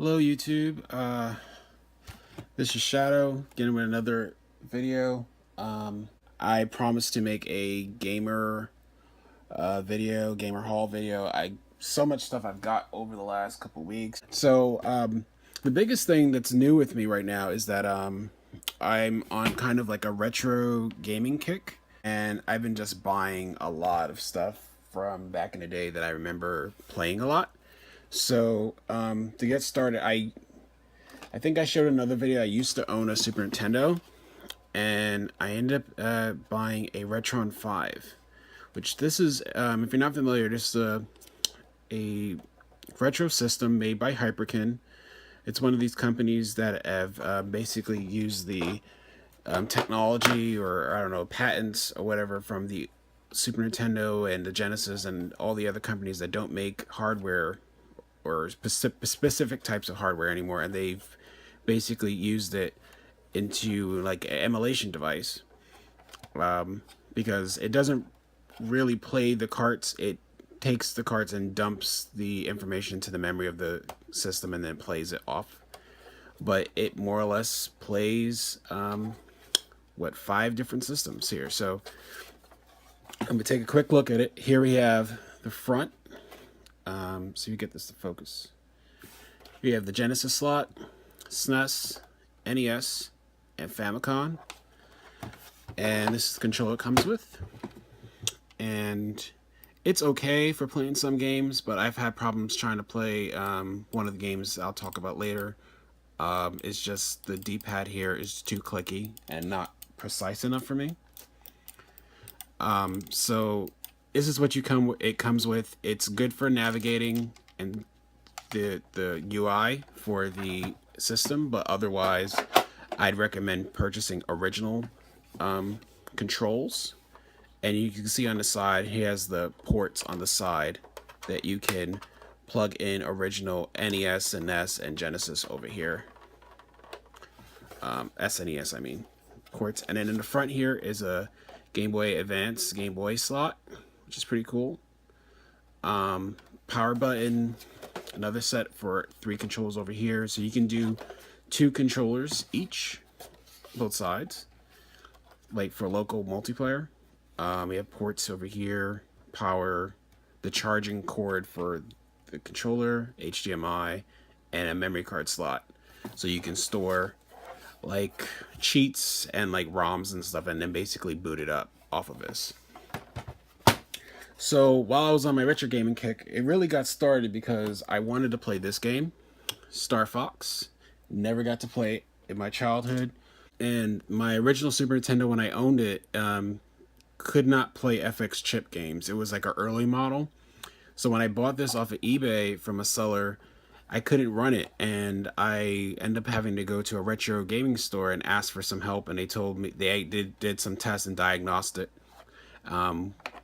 Hello YouTube, this is Shadow, getting with another video. I promised to make a gamer gamer haul video. So much stuff I've got over the last couple weeks. So the biggest thing that's new with me right now is that I'm on kind of like a retro gaming kick, and I've been just buying a lot of stuff from back in the day that I remember playing a lot. So to get started, I think I showed another video. I used to own a Super Nintendo, and I ended up buying a Retron 5, which this is, if you're not familiar, this is a retro system made by Hyperkin. It's one of these companies that have basically used the technology, or I don't know, patents or whatever from the Super Nintendo and the Genesis and all the other companies that don't make hardware or specific types of hardware anymore, and they've basically used it into like an emulation device, because it doesn't really play the carts. It takes the carts and dumps the information to the memory of the system and then plays it off. But it more or less plays 5 different systems here. So I'm gonna take a quick look at it. Here we have the front. So you get this to focus. You have the Genesis slot, SNES, NES, and Famicom. And this is the controller it comes with. And it's okay for playing some games, but I've had problems trying to play one of the games I'll talk about later. It's just the D-pad here is too clicky and not precise enough for me. So this is what it comes with. It's good for navigating and the UI for the system, but otherwise I'd recommend purchasing original controls. And you can see on the side, he has the ports on the side that you can plug in original NES and NES and Genesis over here. SNES, I mean, ports. And then in the front here is a Game Boy Advance Game Boy slot, which is pretty cool. Power button, another set for 3 controls over here, so you can do 2 controllers each, both sides, like for local multiplayer. We have ports over here, power, the charging cord for the controller, HDMI, and a memory card slot, so you can store like cheats and like ROMs and stuff, and then basically boot it up off of this. So while I was on my retro gaming kick, it really got started because I wanted to play this game, Star Fox. Never got to play it in my childhood, and my original Super Nintendo, when I owned it, could not play FX chip games. It was like an early model. So when I bought this off of eBay from a seller, I couldn't run it, and I ended up having to go to a retro gaming store and ask for some help, and they told me they did some tests and diagnosed it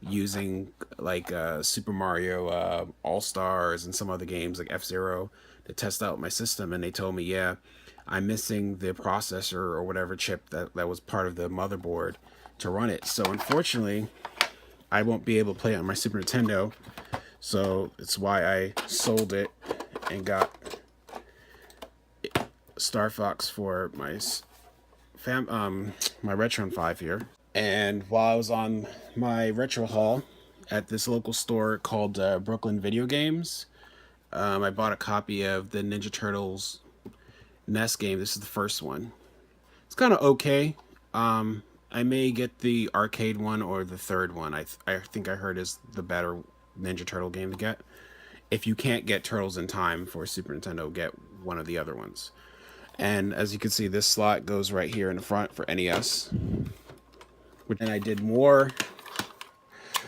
using like Super Mario All-Stars and some other games like F-Zero to test out my system, and they told me, yeah, I'm missing the processor or whatever chip that was part of the motherboard to run it. So unfortunately, I won't be able to play it on my Super Nintendo, so it's why I sold it and got Star Fox for my my Retron 5 here. And while I was on my retro haul at this local store called Brooklyn Video Games, I bought a copy of the Ninja Turtles NES game. This is the first one. It's kind of okay. I may get the arcade one or the third one. I think I heard is the better Ninja Turtle game to get. If you can't get Turtles in time for Super Nintendo, get one of the other ones. And as you can see, this slot goes right here in the front for NES. And I did more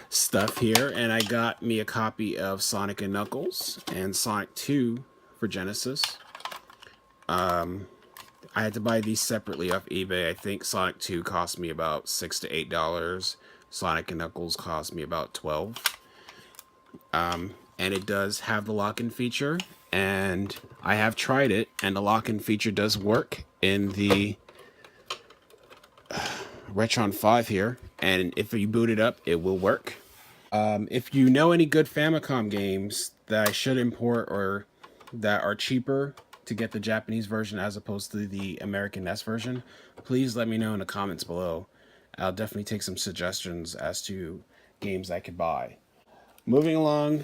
stuff here, and I got me a copy of Sonic and Knuckles and Sonic 2 for Genesis. I had to buy these separately off eBay. I think Sonic 2 cost me about $6 to $8. Sonic and Knuckles cost me about $12. And it does have the lock-in feature, and I have tried it, and the lock-in feature does work in the Retron 5 here, and if you boot it up, it will work. If you know any good Famicom games that I should import or that are cheaper to get the Japanese version as opposed to the American NES version, please let me know in the comments below. I'll definitely take some suggestions as to games I could buy. Moving along,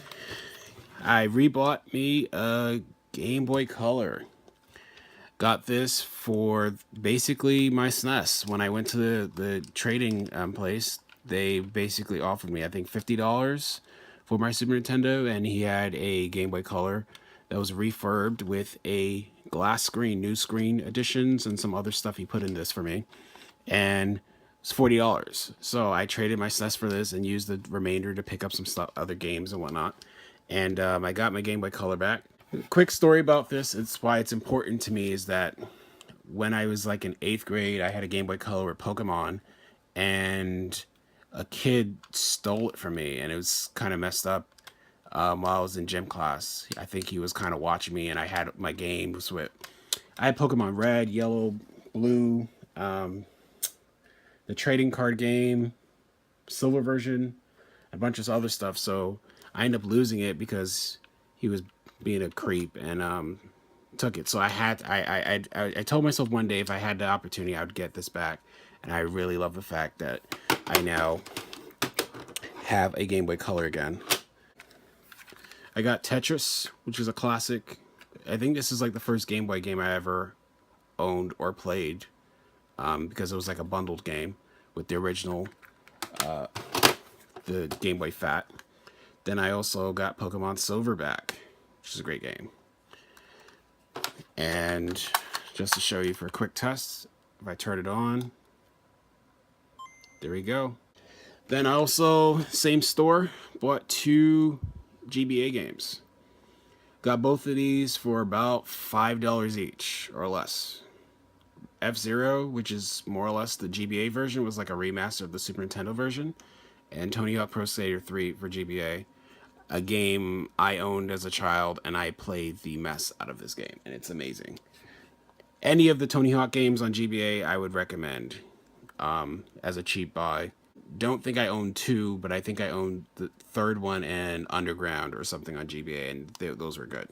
I rebought me a Game Boy Color. Got this for basically my SNES. When I went to the trading place, they basically offered me, I think, $50 for my Super Nintendo, and he had a Game Boy Color that was refurbed with a glass screen, new screen additions, and some other stuff he put in this for me. And it's $40. So I traded my SNES for this and used the remainder to pick up some stuff, other games and whatnot. And I got my Game Boy Color back. Quick story about this. It's why it's important to me is that when I was like in 8th grade, I had a Game Boy Color with Pokemon, and a kid stole it from me, and it was kind of messed up. While I was in gym class, I think he was kind of watching me, and I had my games with. I had Pokemon Red, Yellow, Blue, the trading card game, Silver version, a bunch of other stuff. So I ended up losing it because he was being a creep and took it. So I told myself one day if I had the opportunity, I would get this back. And I really love the fact that I now have a Game Boy Color again. I got Tetris, which is a classic. I think this is like the first Game Boy game I ever owned or played, because it was like a bundled game with the original, the Game Boy Fat. Then I also got Pokemon Silver back, which is a great game. And just to show you for a quick test, if I turn it on, there we go. Then I also, same store, bought 2 GBA games. Got both of these for about $5 each or less. F-Zero, which is more or less the GBA version, was like a remaster of the Super Nintendo version. And Tony Hawk Pro Skater 3 for GBA. A game I owned as a child, and I played the mess out of this game, and it's amazing. Any of the Tony Hawk games on GBA, I would recommend as a cheap buy. Don't think I owned 2, but I think I owned the 3rd one and Underground or something on GBA, and those were good.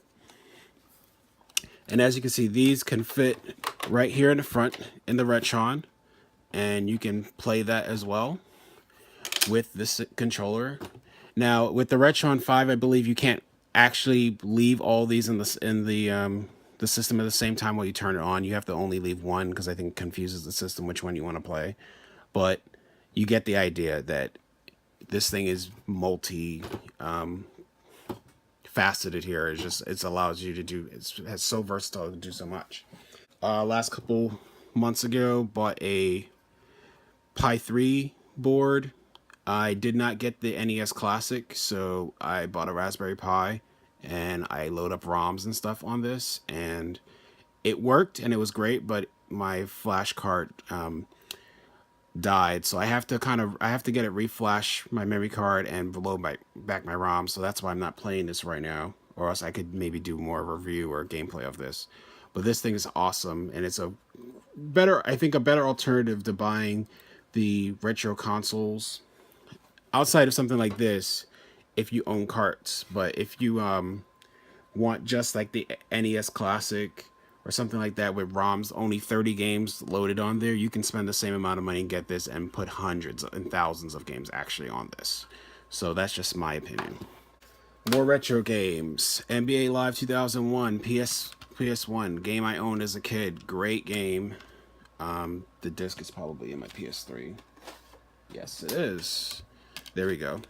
And as you can see, these can fit right here in the front in the Retron, and you can play that as well with this controller. Now, with the Retron 5, I believe you can't actually leave all these in the system at the same time while you turn it on. You have to only leave one because I think it confuses the system which one you want to play. But you get the idea that this thing is multi faceted here. It allows you to do. It's so versatile to do so much. Last couple months ago, bought a Pi 3 board. I did not get the NES Classic, so I bought a Raspberry Pi, and I load up ROMs and stuff on this, and it worked, and it was great, but my flash card died, so I have to get it reflash my memory card and load back my ROM, so that's why I'm not playing this right now, or else I could maybe do more review or gameplay of this. But this thing is awesome, and it's a better alternative to buying the retro consoles outside of something like this if you own carts. But if you want just like the NES Classic or something like that with ROMs, only 30 games loaded on there, you can spend the same amount of money and get this and put hundreds and thousands of games actually on this. So that's just my opinion. More retro games. NBA Live 2001, PS1, game I owned as a kid. Great game. The disc is probably in my PS3. Yes, it is. There we go.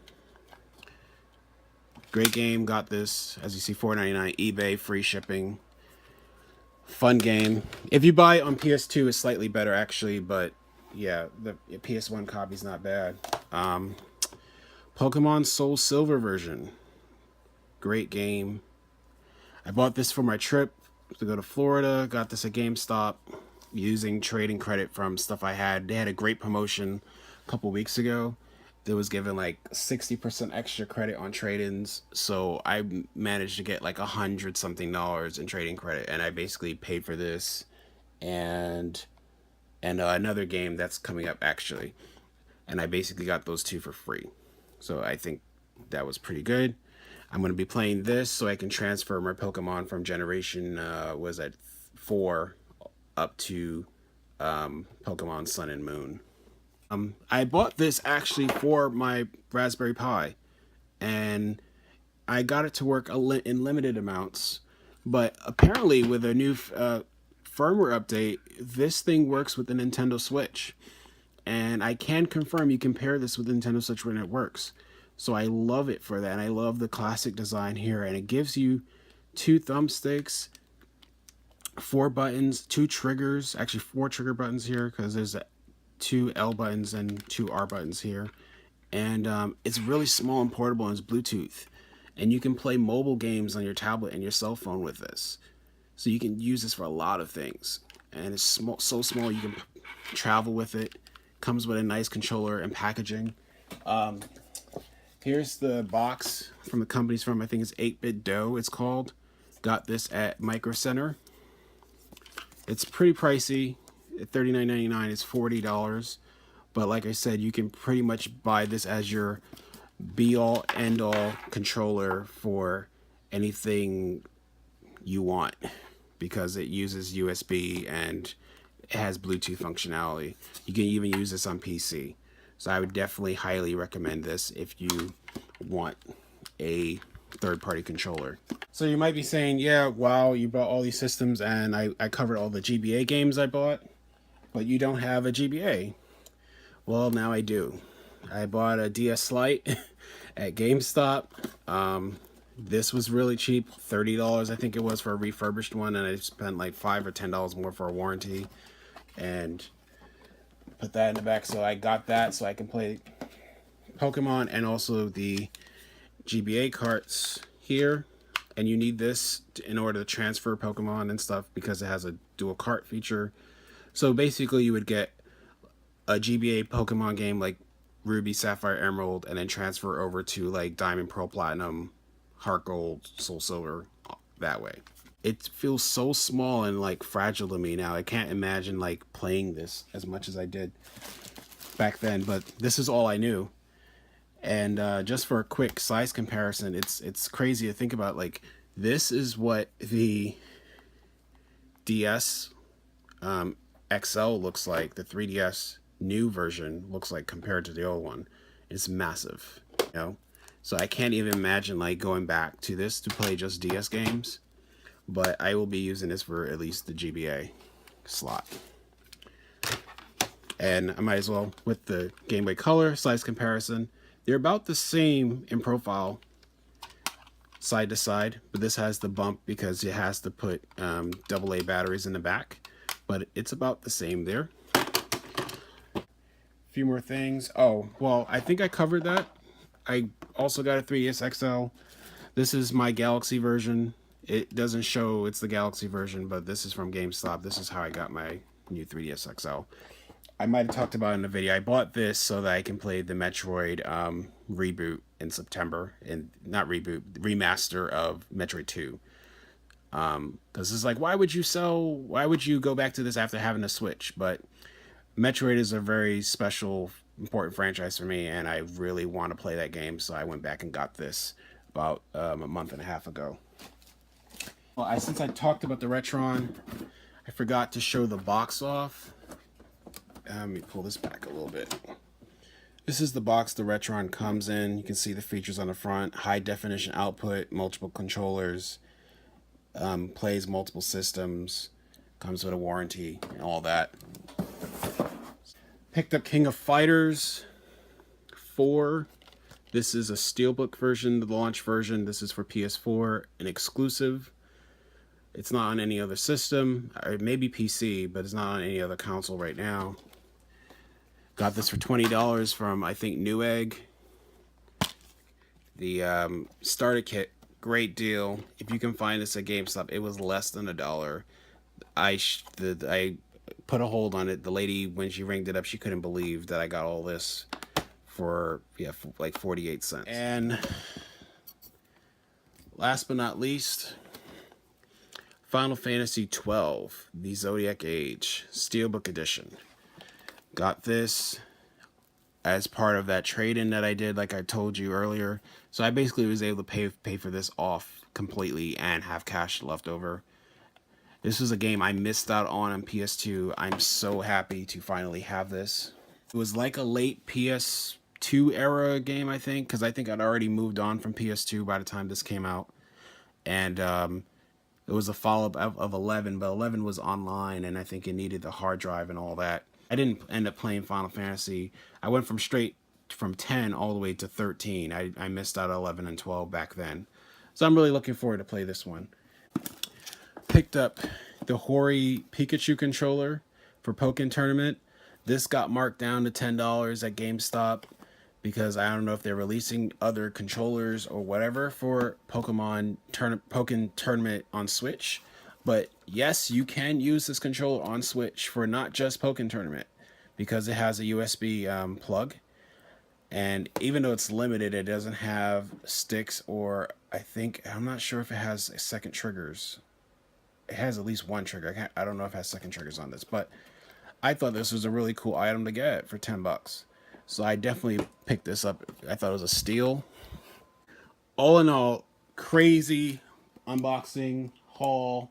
Great game. Got this. As you see, $4.99 eBay, free shipping. Fun game. If you buy it on PS2, it's slightly better actually, but yeah, the PS1 copy's not bad. Pokemon Soul Silver version. Great game. I bought this for my trip to go to Florida. Got this at GameStop using trading credit from stuff I had. They had a great promotion a couple weeks ago. That was given like 60% extra credit on trade-ins, so I managed to get like $100-something in trading credit, and I basically paid for this and another game that's coming up actually, and I basically got those 2 for free. So I think that was pretty good. I'm going to be playing this so I can transfer my Pokemon from generation, was at 4 up to Pokemon Sun and Moon. I bought this actually for my Raspberry Pi, and I got it to work in limited amounts. But apparently, with a new firmware update, this thing works with the Nintendo Switch. And I can confirm you can pair this with the Nintendo Switch when it works. So I love it for that. And I love the classic design here. And it gives you 2 thumbsticks, 4 buttons, 2 triggers, actually 4 trigger buttons here, because there's 2 L buttons and 2 R buttons here. And it's really small and portable, and it's Bluetooth. And you can play mobile games on your tablet and your cell phone with this. So you can use this for a lot of things. And it's small, so small you can travel with it. Comes with a nice controller and packaging. Here's the box from the company's from, I think it's 8-Bit Dough it's called. Got this at Micro Center. It's pretty pricey. At $39.99 it's $40. But like I said, you can pretty much buy this as your be-all, end-all controller for anything you want, because it uses USB and it has Bluetooth functionality. You can even use this on PC. So I would definitely highly recommend this if you want a third-party controller. So you might be saying, yeah, wow, you bought all these systems and I covered all the GBA games I bought, but you don't have a GBA. Well, now I do. I bought a DS Lite at GameStop. This was really cheap, $30 I think it was for a refurbished one, and I spent like $5 or $10 more for a warranty, and put that in the back. So I got that so I can play Pokemon and also the GBA carts here. And you need this in order to transfer Pokemon and stuff because it has a dual cart feature. So basically you would get a GBA Pokemon game like Ruby, Sapphire, Emerald, and then transfer over to like Diamond, Pearl, Platinum, Heart Gold, Soul Silver, that way. It feels so small and like fragile to me now. I can't imagine like playing this as much as I did back then, but this is all I knew. And just for a quick size comparison, it's crazy to think about. Like, this is what the DS XL looks like. The 3DS new version looks like compared to the old one. It's massive, you know. So I can't even imagine like going back to this to play just DS games. But I will be using this for at least the GBA slot. And I might as well, with the Game Boy Color size comparison, they're about the same in profile, side to side, but this has the bump because it has to put AA batteries in the back, but it's about the same there. A few more things. Oh, well, I think I covered that. I also got a 3DS XL. This is my Galaxy version. It doesn't show it's the Galaxy version, but this is from GameStop. This is how I got my new 3DS XL. I might have talked about it in the video. I bought this so that I can play the Metroid reboot in September. And not reboot, remaster of Metroid 2. Because it's like, why would you go back to this after having a Switch? But Metroid is a very special, important franchise for me, and I really want to play that game, so I went back and got this about a month and a half ago. Well, since I talked about the Retron, I forgot to show the box off. Let me pull this back a little bit. This is the box the Retron comes in. You can see the features on the front. High definition output, multiple controllers, plays multiple systems, comes with a warranty and all that. Picked up King of Fighters 4. This is a Steelbook version, the launch version. This is for PS4, an exclusive. It's not on any other system. It may be PC, but it's not on any other console right now. Got this for $20 from, I think, Newegg. The starter kit, great deal. If you can find this at GameStop, it was less than $1. I put a hold on it. The lady, when she ringed it up, she couldn't believe that I got all this for like 48 cents. And last but not least, Final Fantasy XII, the Zodiac Age Steelbook Edition. Got this. as part of that trade-in that I did, like I told you earlier. So I basically was able to pay for this off completely and have cash left over. This was a game I missed out on PS2. I'm so happy to finally have this. It was like a late PS2 era game, I think, because I think I'd already moved on from PS2 by the time this came out. And it was a follow-up of 11, but 11 was online, and I think it needed the hard drive and all that. I didn't end up playing Final Fantasy. I went from 10 all the way to 13. I missed out 11 and 12 back then. So I'm really looking forward to play this one. Picked up the Hori Pikachu controller for Pokken Tournament. This got marked down to $10 at GameStop because I don't know if they're releasing other controllers or whatever for Pokken Tournament on Switch. But yes, you can use this controller on Switch for not just Pokken Tournament because it has a USB plug. And even though it's limited, it doesn't have sticks or I'm not sure if it has second triggers. It has at least one trigger. I don't know if it has second triggers on this, but I thought this was a really cool item to get for $10. So I definitely picked this up. I thought it was a steal. All in all, crazy unboxing haul.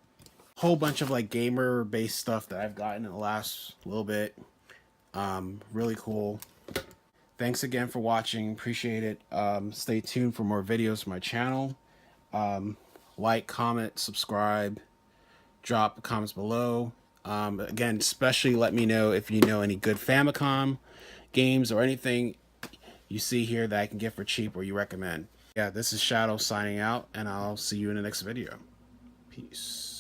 Whole bunch of like gamer based stuff that I've gotten in the last little bit. Really cool. Thanks again for watching. Appreciate it. Stay tuned for more videos from my channel. Like, comment, subscribe. Drop comments below. Again, especially let me know if you know any good Famicom games or anything you see here that I can get for cheap or you recommend. Yeah, this is Shadow signing out, and I'll see you in the next video. Peace.